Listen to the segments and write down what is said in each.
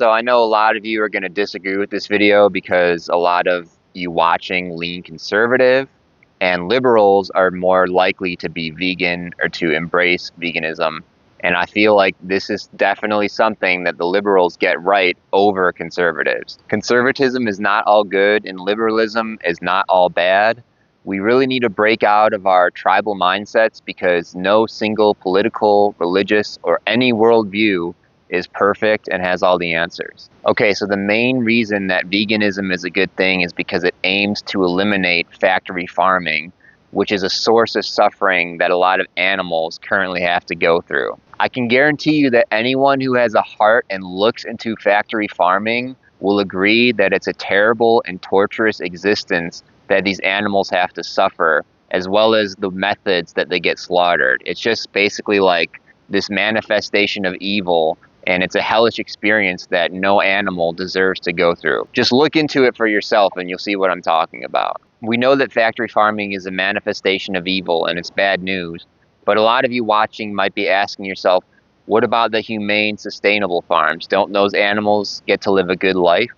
So I know a lot of you are going to disagree with this video because a lot of you watching lean conservative and liberals are more likely to be vegan or to embrace veganism. And I feel like this is definitely something that the liberals get right over conservatives. Conservatism is not all good and liberalism is not all bad. We really need to break out of our tribal mindsets because no single political, religious, or any worldview is perfect and has all the answers. Okay, so the main reason that veganism is a good thing is because it aims to eliminate factory farming, which is a source of suffering that a lot of animals currently have to go through. I can guarantee you that anyone who has a heart and looks into factory farming will agree that it's a terrible and torturous existence that these animals have to suffer, as well as the methods that they get slaughtered. It's just basically like this manifestation of evil, and it's a hellish experience that no animal deserves to go through. Just look into it for yourself and you'll see what I'm talking about. We know that factory farming is a manifestation of evil and it's bad news, but a lot of you watching might be asking yourself, what about the humane, sustainable farms? Don't those animals get to live a good life?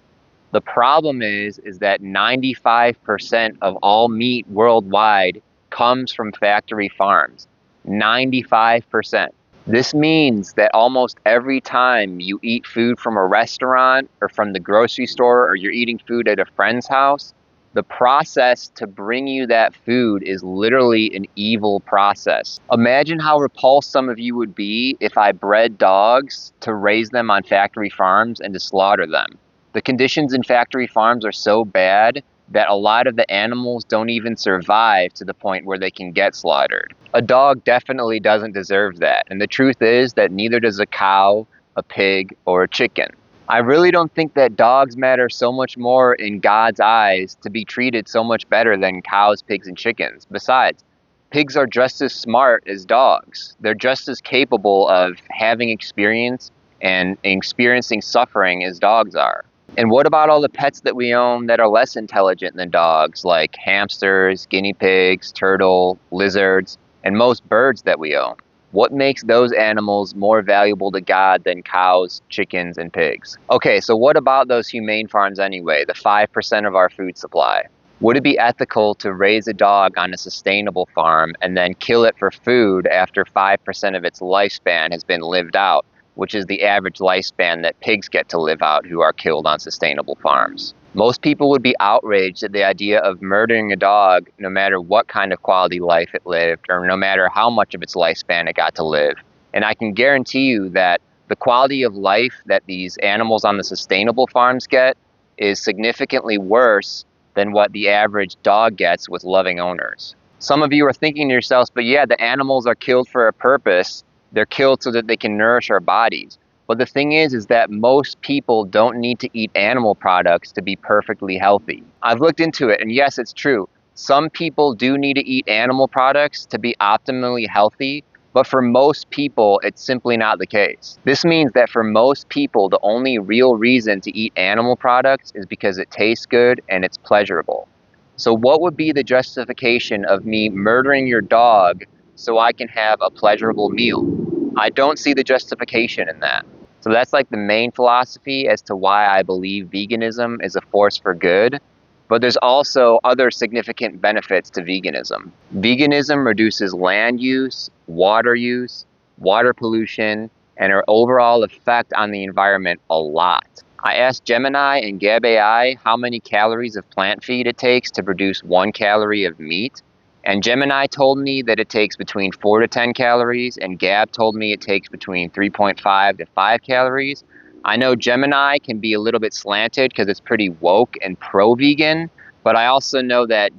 The problem is that 95% of all meat worldwide comes from factory farms. 95%. This means that almost every time you eat food from a restaurant or from the grocery store or you're eating food at a friend's house, the process to bring you that food is literally an evil process. Imagine how repulsed some of you would be if I bred dogs to raise them on factory farms and to slaughter them. The conditions in factory farms are so bad that a lot of the animals don't even survive to the point where they can get slaughtered. A dog definitely doesn't deserve that, and the truth is that neither does a cow, a pig, or a chicken. I really don't think that dogs matter so much more in God's eyes to be treated so much better than cows, pigs, and chickens. Besides, pigs are just as smart as dogs. They're just as capable of having experience and experiencing suffering as dogs are. And what about all the pets that we own that are less intelligent than dogs, like hamsters, guinea pigs, turtle, lizards, and most birds that we own? What makes those animals more valuable to God than cows, chickens, and pigs? Okay, so what about those humane farms anyway, the 5% of our food supply? Would it be ethical to raise a dog on a sustainable farm and then kill it for food after 5% of its lifespan has been lived out, which is the average lifespan that pigs get to live out who are killed on sustainable farms? Most people would be outraged at the idea of murdering a dog no matter what kind of quality life it lived or no matter how much of its lifespan it got to live. And I can guarantee you that the quality of life that these animals on the sustainable farms get is significantly worse than what the average dog gets with loving owners. Some of you are thinking to yourselves, but yeah, the animals are killed for a purpose. They're killed so that they can nourish our bodies. But the thing is that most people don't need to eat animal products to be perfectly healthy. I've looked into it, and yes, it's true. Some people do need to eat animal products to be optimally healthy, but for most people, it's simply not the case. This means that for most people, the only real reason to eat animal products is because it tastes good and it's pleasurable. So what would be the justification of me murdering your dog so I can have a pleasurable meal? I don't see the justification in that. So that's like the main philosophy as to why I believe veganism is a force for good. But there's also other significant benefits to veganism. Veganism reduces land use, water pollution, and our overall effect on the environment a lot. I asked Gemini and Gab AI how many calories of plant feed it takes to produce 1 calorie of meat. And Gemini told me that it takes between 4 to 10 calories, and Gab told me it takes between 3.5 to 5 calories. I know Gemini can be a little bit slanted because it's pretty woke and pro-vegan, but I also know that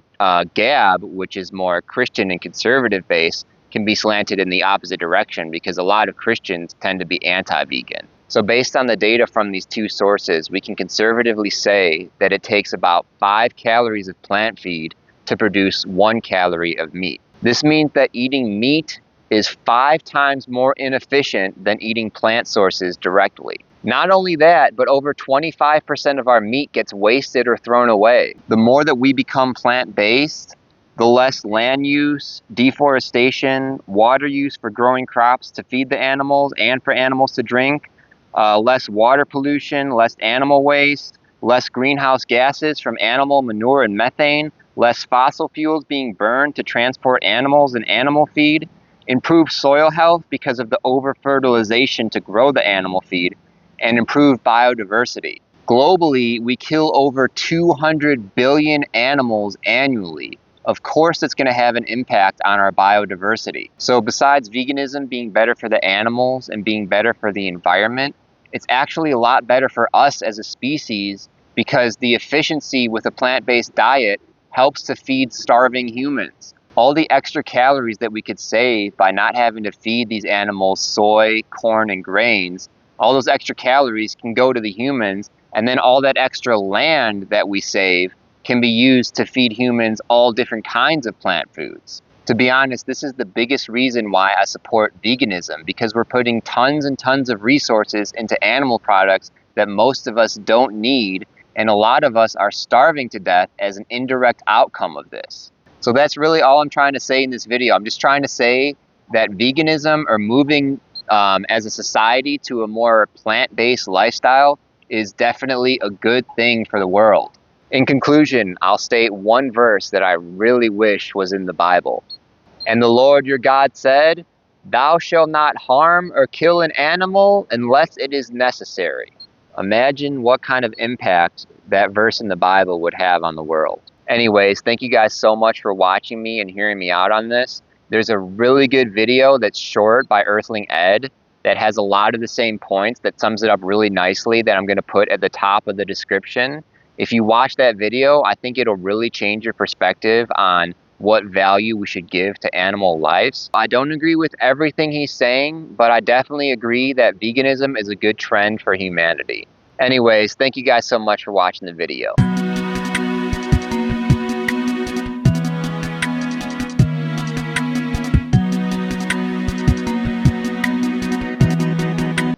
Gab, which is more Christian and conservative based, can be slanted in the opposite direction because a lot of Christians tend to be anti-vegan. So based on the data from these two sources, we can conservatively say that it takes about 5 calories of plant feed to produce 1 calorie of meat. This means that eating meat is 5 times more inefficient than eating plant sources directly. Not only that, but over 25% of our meat gets wasted or thrown away. The more that we become plant-based, the less land use, deforestation, water use for growing crops to feed the animals and for animals to drink, less water pollution, less animal waste, less greenhouse gases from animal manure and methane, less fossil fuels being burned to transport animals and animal feed, improved soil health because of the over-fertilization to grow the animal feed, and improved biodiversity. Globally, we kill over 200 billion animals annually. Of course, it's going to have an impact on our biodiversity. So besides veganism being better for the animals and being better for the environment, it's actually a lot better for us as a species because the efficiency with a plant-based diet helps to feed starving humans. All the extra calories that we could save by not having to feed these animals soy, corn, and grains, all those extra calories can go to the humans, and then all that extra land that we save can be used to feed humans all different kinds of plant foods. To be honest, this is the biggest reason why I support veganism, because we're putting tons and tons of resources into animal products that most of us don't need, and a lot of us are starving to death as an indirect outcome of this. So that's really all I'm trying to say in this video. I'm just trying to say that veganism, or moving as a society to a more plant-based lifestyle, is definitely a good thing for the world. In conclusion, I'll state one verse that I really wish was in the Bible. And the Lord your God said, "Thou shalt not harm or kill an animal unless it is necessary." Imagine what kind of impact that verse in the Bible would have on the world. Anyways, thank you guys so much for watching me and hearing me out on this. There's a really good video that's short by Earthling Ed that has a lot of the same points, that sums it up really nicely, that I'm going to put at the top of the description. If you watch that video, I think it'll really change your perspective on what value we should give to animal lives. I don't agree with everything he's saying, but I definitely agree that veganism is a good trend for humanity. Anyways, thank you guys so much for watching the video.